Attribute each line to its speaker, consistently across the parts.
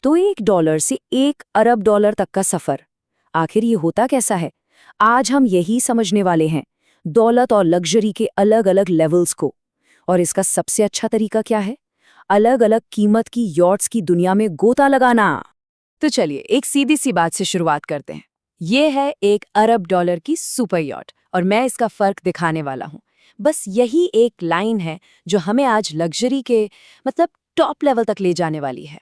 Speaker 1: तो $1 से $1 अरब तक का सफर। आखिर ये होता कैसा है? आज हम यही समझने वाले हैं, दौलत और लग्जरी के अलग अलग लेवल्स को। और इसका सबसे अच्छा तरीका क्या है? अलग अलग कीमत की यॉट्स की दुनिया में गोता लगाना। तो चलिए एक सीधी सी बात से शुरुआत करते हैं। ये है $1 अरब की सुपर यॉट और मैं इसका फर्क दिखाने वाला हूँ। बस यही एक लाइन है जो हमें आज लग्जरी के टॉप लेवल तक ले जाने वाली है।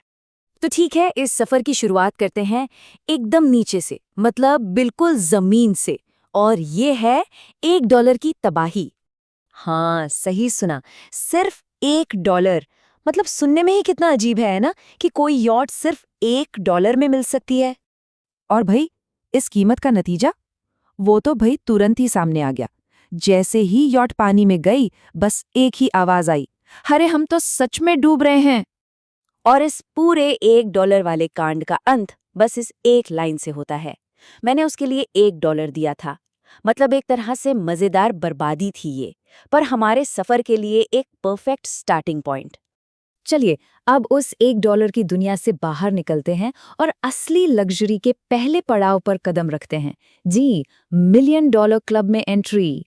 Speaker 1: तो ठीक है, इस सफर की शुरुआत करते हैं एकदम नीचे से, बिल्कुल जमीन से। और ये है $1 की तबाही। हाँ, सही सुना, सिर्फ $1। सुनने में ही कितना अजीब है ना, कि कोई यॉट सिर्फ $1 में मिल सकती है।
Speaker 2: और भाई, इस कीमत का नतीजा वो तो भाई तुरंत ही सामने आ गया। जैसे ही यॉट पानी में गई, बस एक ही आवाज आई, अरे हम तो सच में डूब रहे हैं।
Speaker 1: और इस पूरे $1 वाले कांड का अंत बस इस एक लाइन से होता है। मैंने उसके लिए $1 दिया था। एक तरह से मजेदार बर्बादी थी ये, पर हमारे सफर के लिए एक परफेक्ट स्टार्टिंग पॉइंट। चलिए अब उस $1 की दुनिया से बाहर निकलते हैं और असली लग्जरी के पहले पड़ाव पर कदम रखते हैं। जी, $1 मिलियन क्लब में एंट्री।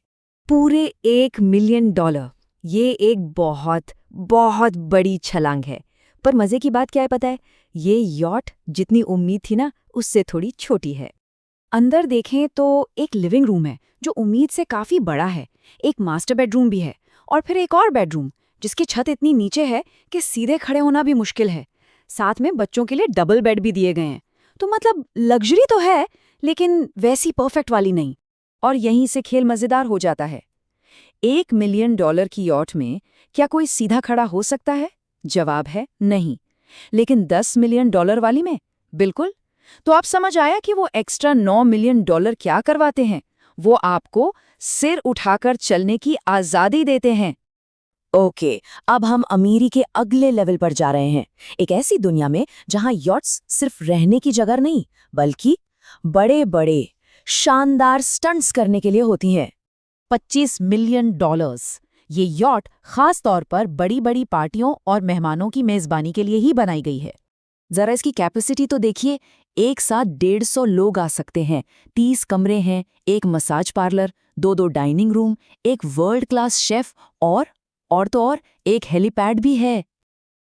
Speaker 1: पूरे $1 मिलियन। ये एक बहुत बहुत बड़ी छलांग है। पर मजे की बात क्या है पता है? ये यॉट जितनी उम्मीद थी ना, उससे थोड़ी छोटी है। अंदर देखें तो एक लिविंग रूम है जो उम्मीद से काफी बड़ा है। एक मास्टर बेडरूम भी है और फिर एक और बेडरूम जिसकी छत इतनी नीचे है कि सीधे खड़े होना भी मुश्किल है। साथ में बच्चों के लिए डबल बेड भी दिए गए हैं। तो लग्जरी तो है, लेकिन वैसी परफेक्ट वाली नहीं। और यहीं से खेल मजेदार हो जाता है। $1 मिलियन की यॉट में क्या कोई सीधा खड़ा हो सकता है? जवाब है नहीं। लेकिन $10 मिलियन वाली में बिल्कुल। तो आप समझ आया कि वो एक्स्ट्रा $9 मिलियन क्या करवाते हैं? वो आपको सिर उठाकर चलने की आजादी देते हैं। ओके, अब हम अमीरी के अगले लेवल पर जा रहे हैं। एक ऐसी दुनिया में जहां यॉट्स सिर्फ रहने की जगह नहीं, बल्कि बड़े बड़े शानदार स्टंट्स करने के लिए होती हैं।
Speaker 2: $25 मिलियन। ये यॉट खास तौर पर बड़ी बड़ी पार्टियों और मेहमानों की मेजबानी के लिए ही बनाई गई है।
Speaker 1: जरा इसकी कैपेसिटी तो देखिए, एक साथ 150 लोग आ सकते हैं। 30 कमरे हैं, एक मसाज पार्लर, 2 डाइनिंग रूम, एक वर्ल्ड क्लास शेफ और एक हेलीपैड भी है।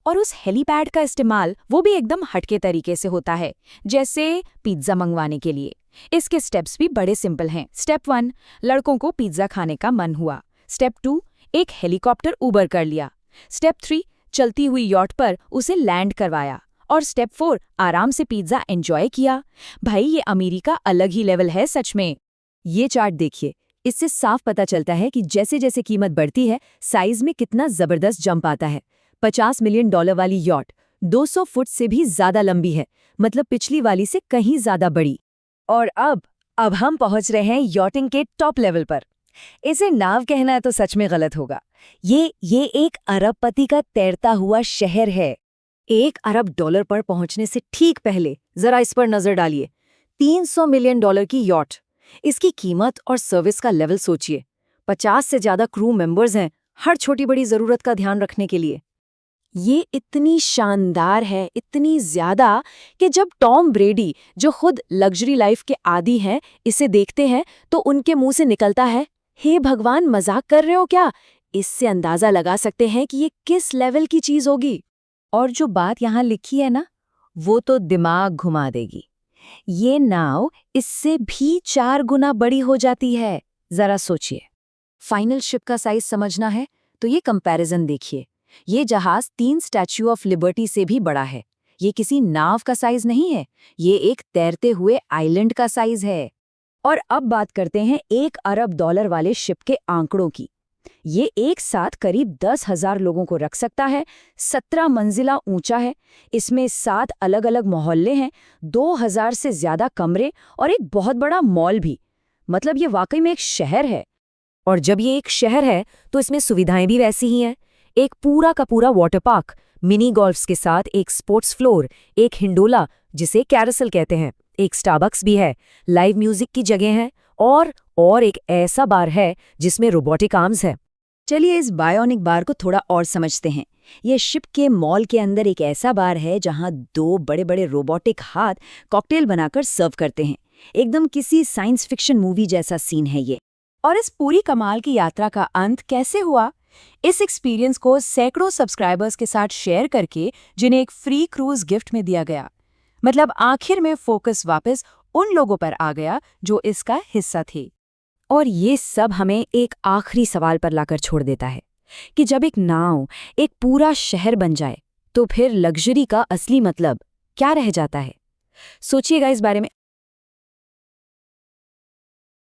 Speaker 2: और उस हेलीपैड का इस्तेमाल वो भी एकदम हटके तरीके से होता है, जैसे पिज्जा मंगवाने के लिए। इसके स्टेप्स भी बड़े सिंपल हैं। स्टेप 1, लड़कों को पिज्जा खाने का मन हुआ। स्टेप 2, एक हेलीकॉप्टर उबर कर लिया। स्टेप 3, चलती हुई यॉट पर उसे लैंड करवाया। और स्टेप 4, आराम से पिज्जा एंजॉय किया। भाई, ये अमीरी का अलग ही लेवल है सच में।
Speaker 1: ये चार्ट देखिए, इससे साफ पता चलता है कि जैसे जैसे कीमत बढ़ती है, साइज में कितना जबरदस्त जंप आता है। $50 मिलियन वाली यॉट 200 फुट से भी ज्यादा लंबी है, पिछली वाली से कहीं ज्यादा बड़ी। और अब हम पहुंच रहे हैं यॉटिंग के टॉप लेवल पर। इसे नाव कहना तो सच में गलत होगा। ये एक अरबपति का तैरता हुआ शहर है। $1 अरब पर पहुंचने से ठीक पहले जरा इस पर नजर डालिए। $300 मिलियन की यॉट। इसकी कीमत और सर्विस का लेवल सोचिए। 50 से ज्यादा क्रू मेंबर्स हैं, हर छोटी बड़ी जरूरत का ध्यान रखने के लिए। ये इतनी शानदार है, इतनी ज्यादा कि जब टॉम ब्रेडी, जो खुद लग्जरी लाइफ के आदी हैं, इसे देखते हैं तो उनके मुंह से निकलता है, हे भगवान, मजाक कर रहे हो क्या? इससे अंदाजा लगा सकते हैं कि ये किस लेवल की चीज होगी। और जो बात यहाँ लिखी है ना, वो तो दिमाग घुमा देगी। ये नाव इससे भी 4 गुना बड़ी हो जाती है। जरा सोचिए। फाइनल शिप का साइज समझना है तो ये कंपैरिजन देखिए। ये जहाज 3 स्टैच्यू ऑफ लिबर्टी से भी बड़ा है। ये किसी नाव का साइज नहीं है, ये एक तैरते हुए आइलैंड का साइज है। और अब बात करते हैं $1 अरब वाले शिप के आंकड़ों की। ये एक साथ करीब 10,000 लोगों को रख सकता है, 17 मंजिला ऊंचा है, इसमें 7 अलग अलग मोहल्ले हैं, 2,000 से ज्यादा कमरे और एक बहुत बड़ा मॉल भी। ये वाकई में एक शहर है। और जब ये एक शहर है तो इसमें सुविधाएं भी वैसी ही हैं। एक पूरा का पूरा वाटर पार्क, मिनी गोल्फ्स के साथ एक स्पोर्ट्स फ्लोर, एक हिंडोला जिसे कैरोसेल कहते हैं, एक स्टारबक्स भी है, लाइव म्यूजिक की जगह है और एक ऐसा बार है जिसमें रोबोटिक आर्म्स है। चलिए इस बायोनिक बार को थोड़ा और समझते हैं। ये शिप के मॉल के अंदर एक ऐसा बार है जहां 2 बड़े-बड़े रोबोटिक हाथ कॉकटेल बनाकर सर्व करते हैं। एकदम किसी साइंस फिक्शन मूवी जैसा सीन है ये।
Speaker 2: और इस पूरी कमाल की यात्रा का अंत कैसे हुआ? इस एक्सपीरियंस को सैकड़ों सब्सक्राइबर्स के साथ शेयर करके जिन्हें एक फ्री क्रूज गिफ्ट में दिया गया। मतलब आखिर में फोकस वापस उन लोगों पर आ गया जो इसका हिस्सा थे।
Speaker 1: और ये सब हमें एक आखिरी सवाल पर लाकर छोड़ देता है कि जब एक नाव एक पूरा शहर बन जाए तो फिर लग्जरी का असली मतलब क्या रह जाता है? सोचिएगा इस बारे में